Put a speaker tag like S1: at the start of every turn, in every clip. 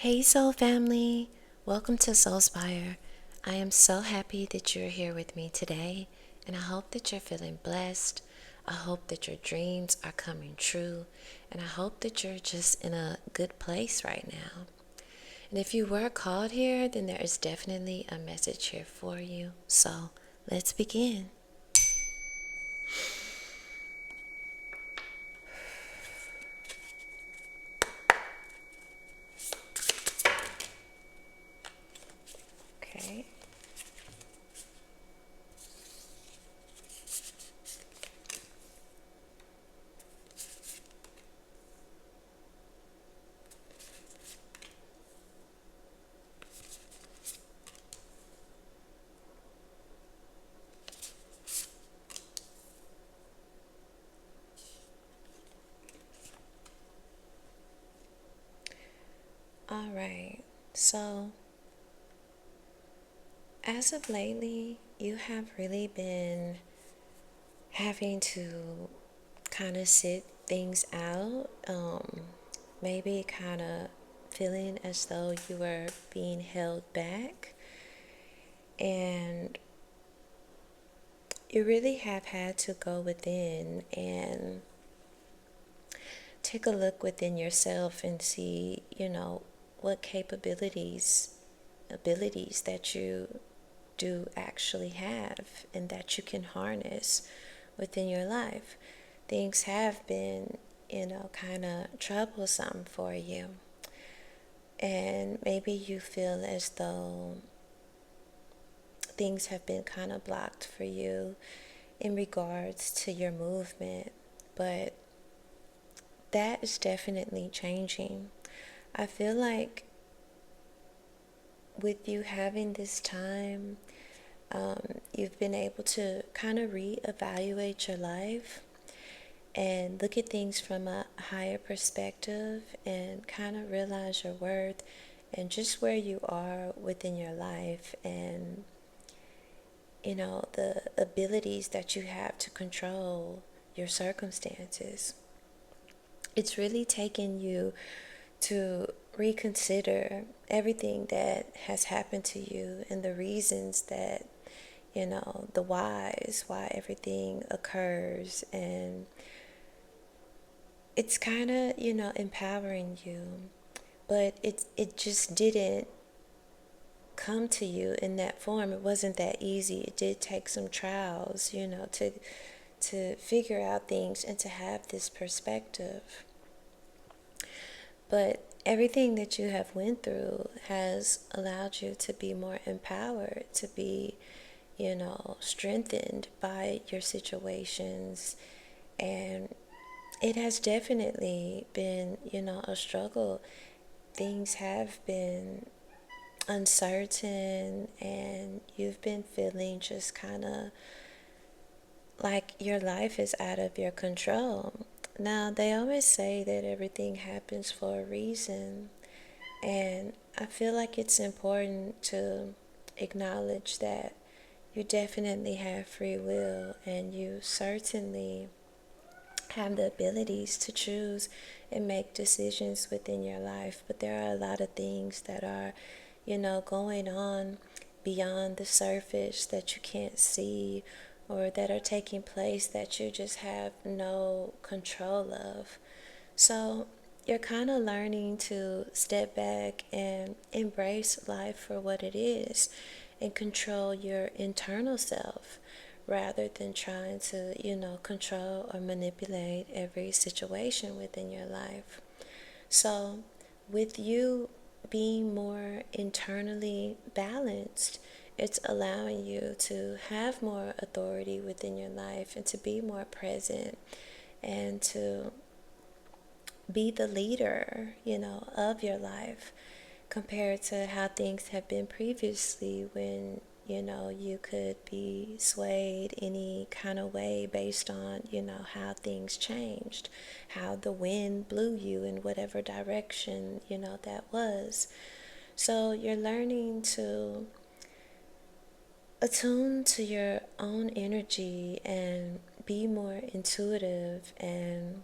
S1: Hey Soul Family, welcome to Soulspire. I am so happy that you're here with me today, and I hope that you're feeling blessed. I hope that your dreams are coming true, and I hope that you're just in a good place right now. And if you were called here, then there is definitely a message here for you. So let's begin. Okay. All right. So, as of lately, you have really been having to kind of sit things out, maybe kind of feeling as though you were being held back, and you really have had to go within and take a look within yourself and see, what abilities that you do actually have and that you can harness within your life. Things have been, kind of troublesome for you. And maybe you feel as though things have been kind of blocked for you in regards to your movement. But that is definitely changing. I feel like with you having this time, you've been able to kind of reevaluate your life and look at things from a higher perspective and kind of realize your worth and just where you are within your life and the abilities that you have to control your circumstances. It's really taken you to reconsider everything that has happened to you and the reasons that, the whys, why everything occurs. And it's kind of, empowering you. But it just didn't come to you in that form. It wasn't that easy. It did take some trials, to figure out things and to have this perspective. But everything that you have went through has allowed you to be more empowered, to be, strengthened by your situations. And it has definitely been, a struggle. Things have been uncertain, and you've been feeling just kind of like your life is out of your control. Now, they always say that everything happens for a reason, and I feel like it's important to acknowledge that you definitely have free will, and you certainly have the abilities to choose and make decisions within your life. But there are a lot of things that are, going on beyond the surface that you can't see, or that are taking place that you just have no control of. So you're kind of learning to step back and embrace life for what it is and control your internal self rather than trying to, control or manipulate every situation within your life. So, with you being more internally balanced, it's allowing you to have more authority within your life and to be more present and to be the leader, of your life compared to how things have been previously when, you could be swayed any kind of way based on, how things changed, how the wind blew you in whatever direction, that was. So you're learning to attune to your own energy and be more intuitive and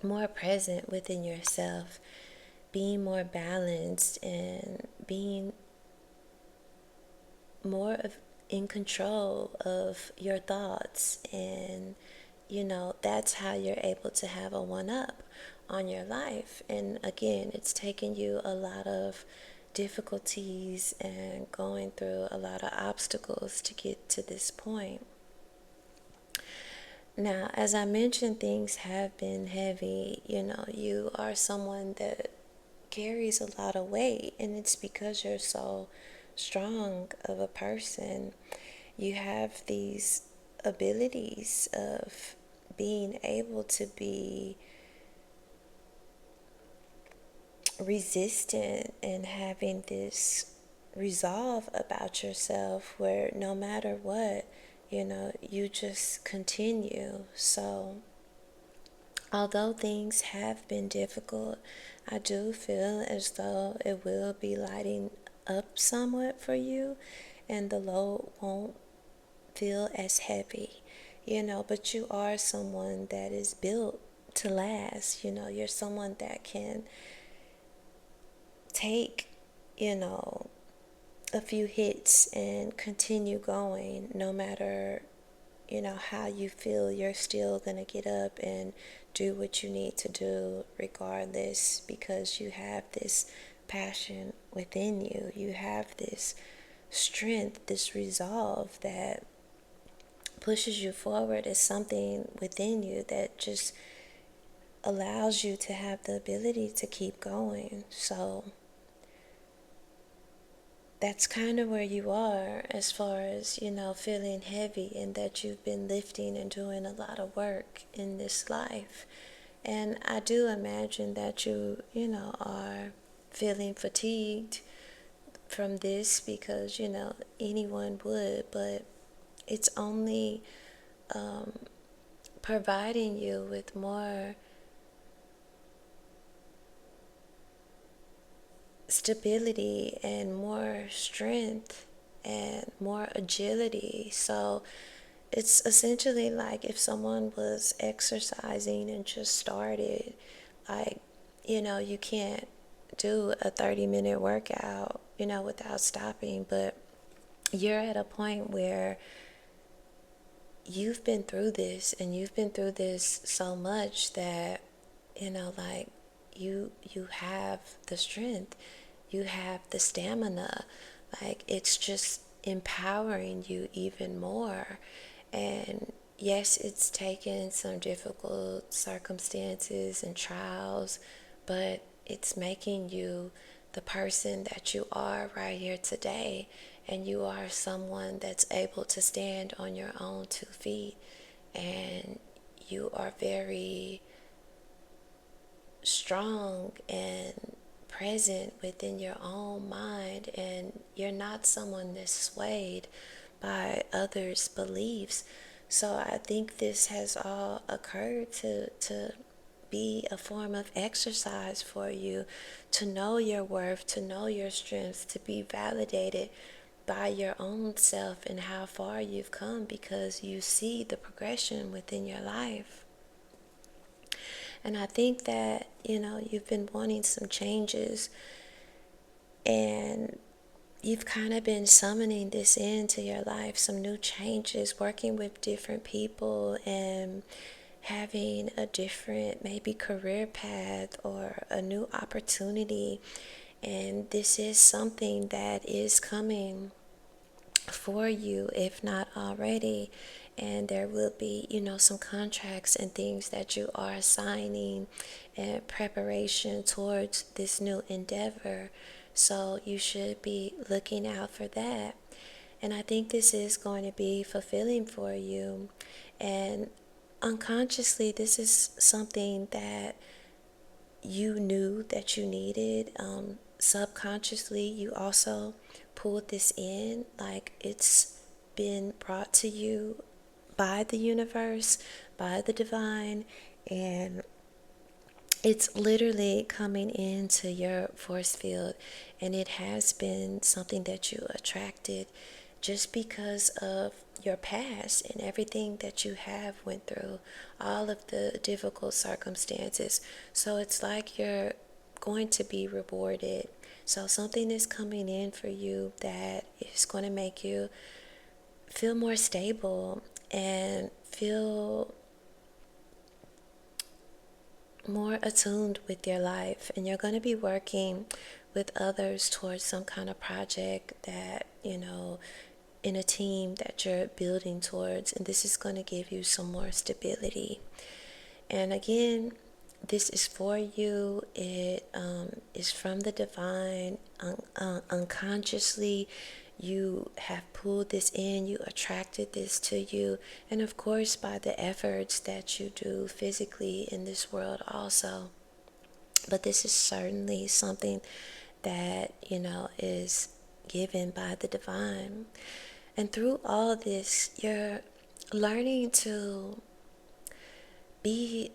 S1: more present within yourself. being more balanced and being more of in control of your thoughts. And that's how you're able to have a one up on your life. And again, it's taken you a lot of difficulties and going through a lot of obstacles to get to this point. Now, as I mentioned, things have been heavy. You are someone that carries a lot of weight, and it's because you're so strong of a person. You have these abilities of being able to be resistant and having this resolve about yourself where no matter what, you just continue. So, although things have been difficult, I do feel as though it will be lighting up somewhat for you, and the load won't feel as heavy, but you are someone that is built to last. You're someone that can take, a few hits and continue going no matter, how you feel. You're still going to get up and do what you need to do regardless, because you have this passion within you. You have this strength, this resolve that pushes you forward. Is something within you that just allows you to have the ability to keep going. So that's kind of where you are as far as, feeling heavy, and that you've been lifting and doing a lot of work in this life. And I do imagine that you are feeling fatigued from this, because, anyone would, but it's only providing you with more stability and more strength and more agility. So it's essentially like if someone was exercising and just started, like, you can't do a 30-minute workout, without stopping, but you're at a point where you've been through this, and you've been through this so much that, like, you have the strength, you have the stamina. Like, it's just empowering you even more. And yes, it's taken some difficult circumstances and trials, but it's making you the person that you are right here today. And you are someone that's able to stand on your own 2 feet. And you are very strong and present within your own mind, and you're not someone that's swayed by others' beliefs. So I think this has all occurred to be a form of exercise for you, to know your worth, to know your strengths, to be validated by your own self and how far you've come, because you see the progression within your life. And I think that, you've been wanting some changes, and you've kind of been summoning this into your life, some new changes, working with different people and having a different maybe career path or a new opportunity. And this is something that is coming for you, if not already. And there will be, some contracts and things that you are signing in preparation towards this new endeavor. So you should be looking out for that. And I think this is going to be fulfilling for you. And unconsciously, this is something that you knew that you needed. Subconsciously, you also pulled this in, like it's been brought to you by the universe, by the divine, and it's literally coming into your force field. And it has been something that you attracted just because of your past and everything that you have went through, all of the difficult circumstances. So it's like you're going to be rewarded. So something is coming in for you that is going to make you feel more stable and feel more attuned with your life. And you're going to be working with others towards some kind of project that, in a team that you're building towards. And this is going to give you some more stability. And again, this is for you. It is from the divine. Unconsciously, you have pulled this in, you attracted this to you. And of course, by the efforts that you do physically in this world also. But this is certainly something that, is given by the divine. And through all this, you're learning to be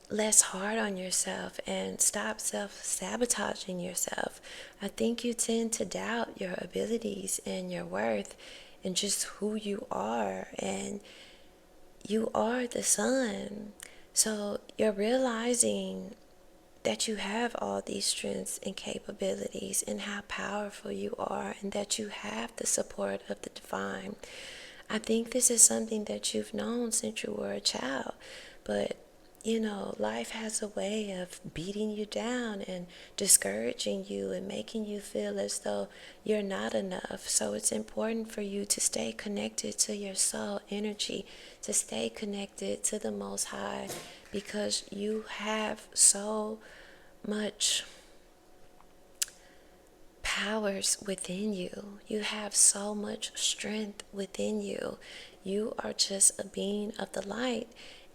S1: less hard on yourself and stop self-sabotaging yourself. I think you tend to doubt your abilities and your worth and just who you are, and you are the sun. So you're realizing that you have all these strengths and capabilities and how powerful you are, and that you have the support of the divine. I think this is something that you've known since you were a child, but life has a way of beating you down and discouraging you and making you feel as though you're not enough. So it's important for you to stay connected to your soul energy, to stay connected to the Most High, because you have so much powers within you. You have so much strength within you. You are just a being of the light,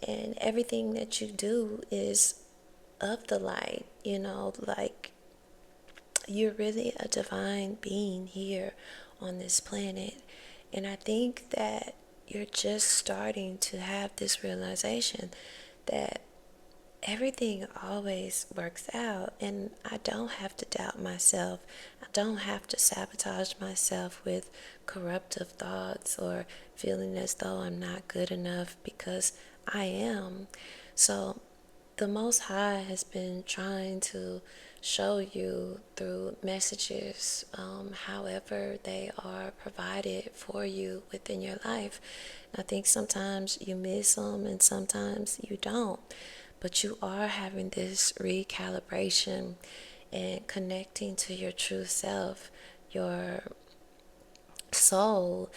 S1: and everything that you do is of the light. Like, you're really a divine being here on this planet. And I think that you're just starting to have this realization that everything always works out, and I don't have to doubt myself. I don't have to sabotage myself with corruptive thoughts or feeling as though I'm not good enough, because I am. So the Most High has been trying to show you through messages, however they are provided for you within your life. I think sometimes you miss them and sometimes you don't. But you are having this recalibration and connecting to your true self, your soul,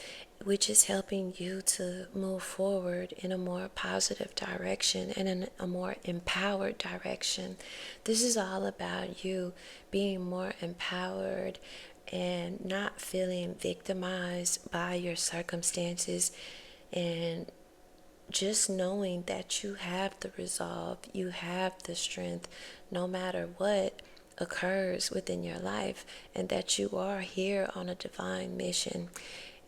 S1: which is helping you to move forward in a more positive direction and in a more empowered direction. This is all about you being more empowered and not feeling victimized by your circumstances, and just knowing that you have the resolve, you have the strength, no matter what occurs within your life, and that you are here on a divine mission.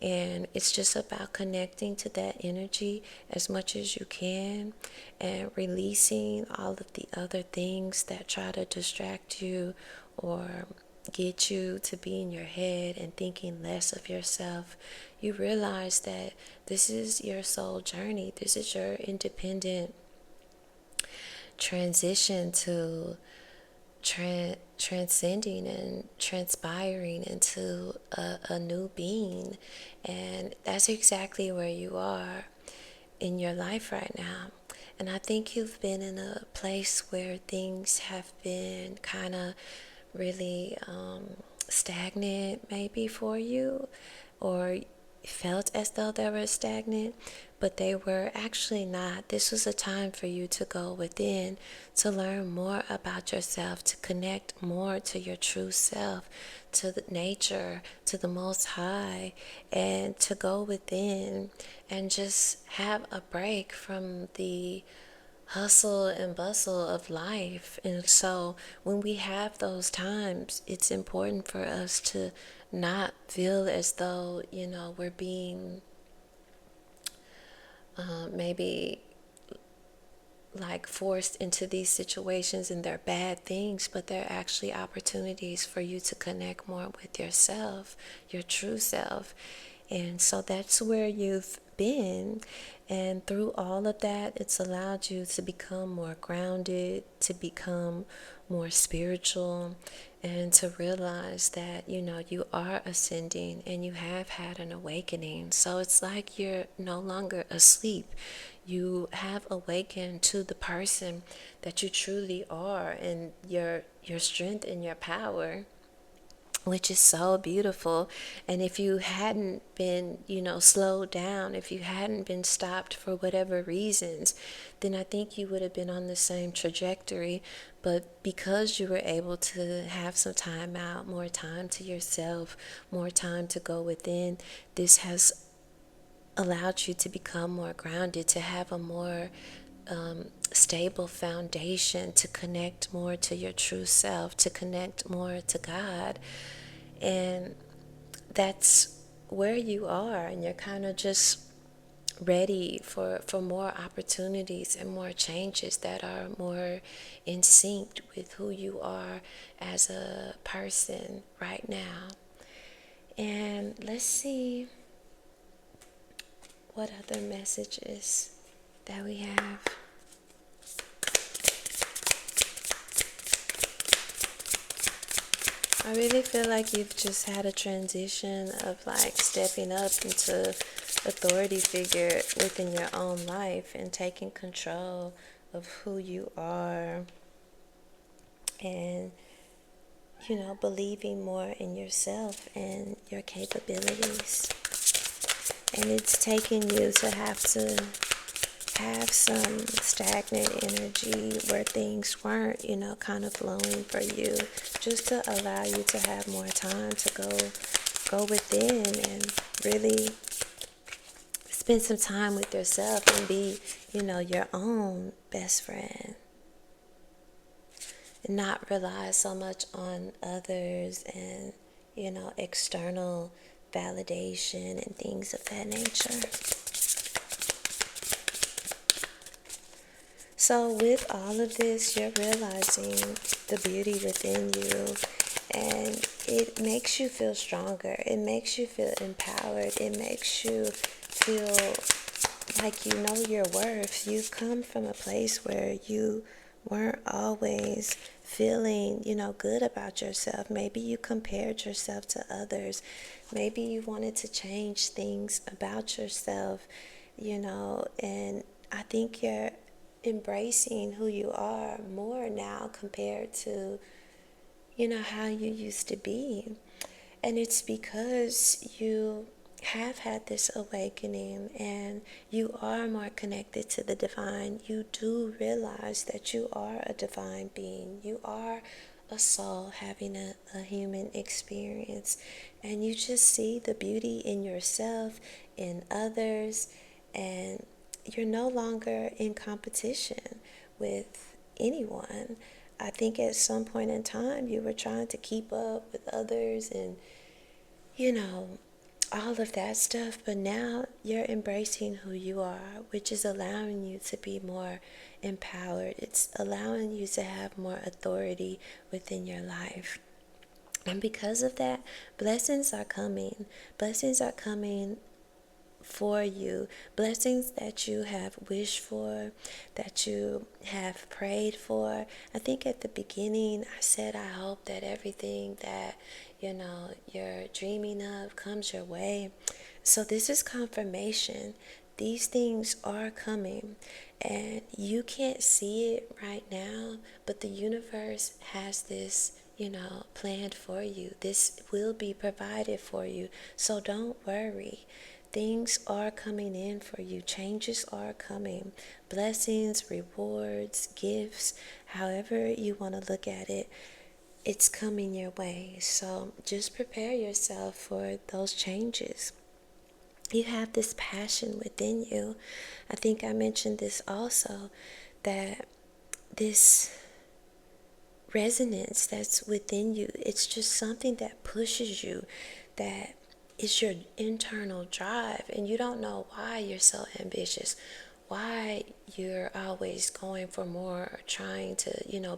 S1: And it's just about connecting to that energy as much as you can and releasing all of the other things that try to distract you or get you to be in your head and thinking less of yourself. You realize that this is your soul journey. This is your independent transition to transcending and transpiring into a new being. And that's exactly where you are in your life right now. And I think you've been in a place where things have been kind of really stagnant maybe for you, or felt as though they were stagnant, but they were actually not. This was a time for you to go within, to learn more about yourself, to connect more to your true self, to the nature, to the Most High, and to go within and just have a break from the hustle and bustle of life. And so when we have those times, it's important for us to not feel as though, we're being maybe like forced into these situations and they're bad things, but they're actually opportunities for you to connect more with yourself, your true self. And so that's where you've been. And through all of that, it's allowed you to become more grounded, to become more spiritual, and to realize that, you are ascending and you have had an awakening. So it's like you're no longer asleep. You have awakened to the person that you truly are, and your strength and your power, which is so beautiful. And if you hadn't been, slowed down, if you hadn't been stopped for whatever reasons, then I think you would have been on the same trajectory. But because you were able to have some time out, more time to yourself, more time to go within, this has allowed you to become more grounded, to have a more stable foundation, to connect more to your true self, to connect more to God. And that's where you are, and you're kind of just ready for more opportunities and more changes that are more in sync with who you are as a person right now. And let's see what other messages that we have. I really feel like you've just had a transition of like stepping up into authority figure within your own life and taking control of who you are, and believing more in yourself and your capabilities. And it's taking you to have some stagnant energy where things weren't, kind of flowing for you, just to allow you to have more time to go within and really spend some time with yourself and be, your own best friend. And not rely so much on others and, external validation and things of that nature. So with all of this, you're realizing the beauty within you, and it makes you feel stronger. It makes you feel empowered. It makes you feel like you know your worth. You've come from a place where you weren't always feeling, good about yourself. Maybe you compared yourself to others. Maybe you wanted to change things about yourself, and I think you're embracing who you are more now compared to, how you used to be. And it's because you have had this awakening and you are more connected to the divine. You do realize that you are a divine being. You are a soul having a human experience. And you just see the beauty in yourself, in others, and you're no longer in competition with anyone. I think at some point in time you were trying to keep up with others and, all of that stuff, but now you're embracing who you are, which is allowing you to be more empowered. It's allowing you to have more authority within your life. And because of that, blessings are coming. Blessings are coming for you, blessings that you have wished for, that you have prayed for. I think at the beginning I said I hope that everything that you're dreaming of comes your way. So this is confirmation. These things are coming, and you can't see it right now, but the universe has this planned for you. This will be provided for you. So don't worry. Things are coming in for you. Changes are coming. Blessings, rewards, gifts, however you want to look at it, it's coming your way. So just prepare yourself for those changes. You have this passion within you. I think I mentioned this also, that this resonance that's within you, it's just something that pushes you, that is your internal drive, and you don't know why you're so ambitious, why you're always going for more or trying to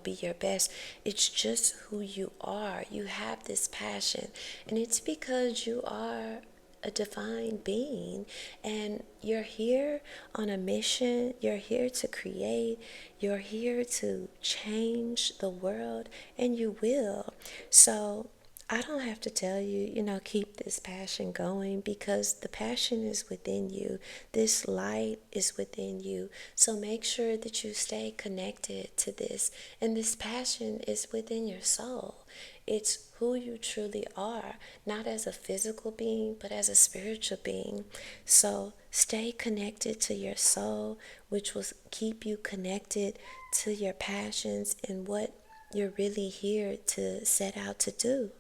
S1: be your best. It's just who you are. You have this passion, and it's because you are a divine being, and you're here on a mission. You're here to create. You're here to change the world, and you will. So I don't have to tell you, keep this passion going, because the passion is within you. This light is within you. So make sure that you stay connected to this. And this passion is within your soul. It's who you truly are, not as a physical being, but as a spiritual being. So stay connected to your soul, which will keep you connected to your passions and what you're really here to set out to do.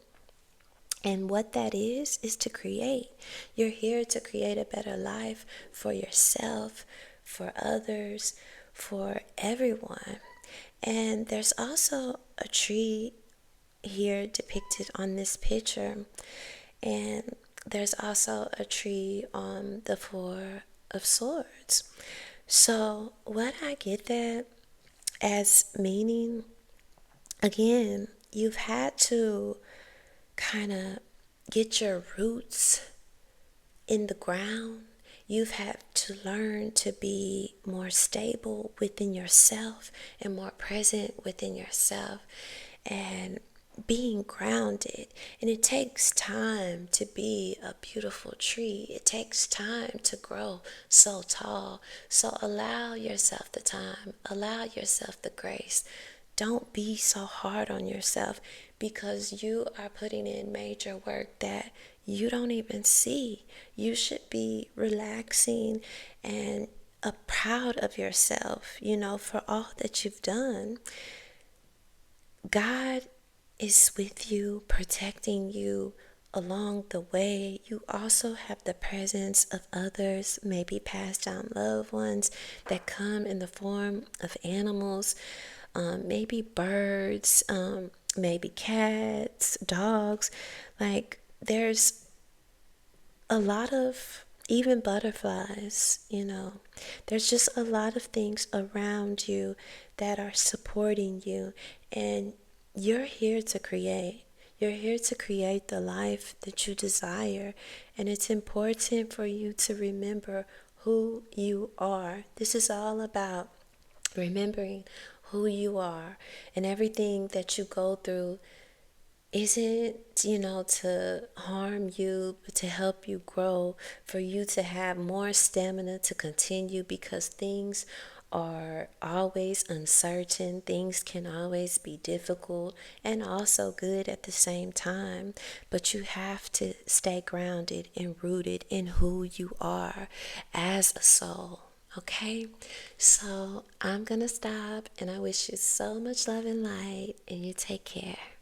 S1: And what that is to create. You're here to create a better life for yourself, for others, for everyone. And there's also a tree here depicted on this picture. And there's also a tree on the Four of Swords. So, what I get that as meaning, again, you've had to kind of get your roots in the ground. You've had to learn to be more stable within yourself and more present within yourself and being grounded. And it takes time to be a beautiful tree. It takes time to grow so tall. So allow yourself the time, allow yourself the grace. Don't be so hard on yourself, because you are putting in major work that you don't even see. You should be relaxing and proud of yourself, for all that you've done. God is with you, protecting you along the way. You also have the presence of others, maybe passed down loved ones that come in the form of animals, maybe birds, maybe cats, dogs. Like, there's a lot of, even butterflies, there's just a lot of things around you that are supporting you, and you're here to create. You're here to create the life that you desire, and it's important for you to remember who you are. This is all about remembering who you are, and everything that you go through isn't, to harm you, but to help you grow, for you to have more stamina to continue, because things are always uncertain. Things can always be difficult and also good at the same time. But you have to stay grounded and rooted in who you are as a soul. Okay, so I'm gonna stop, and I wish you so much love and light, and you take care.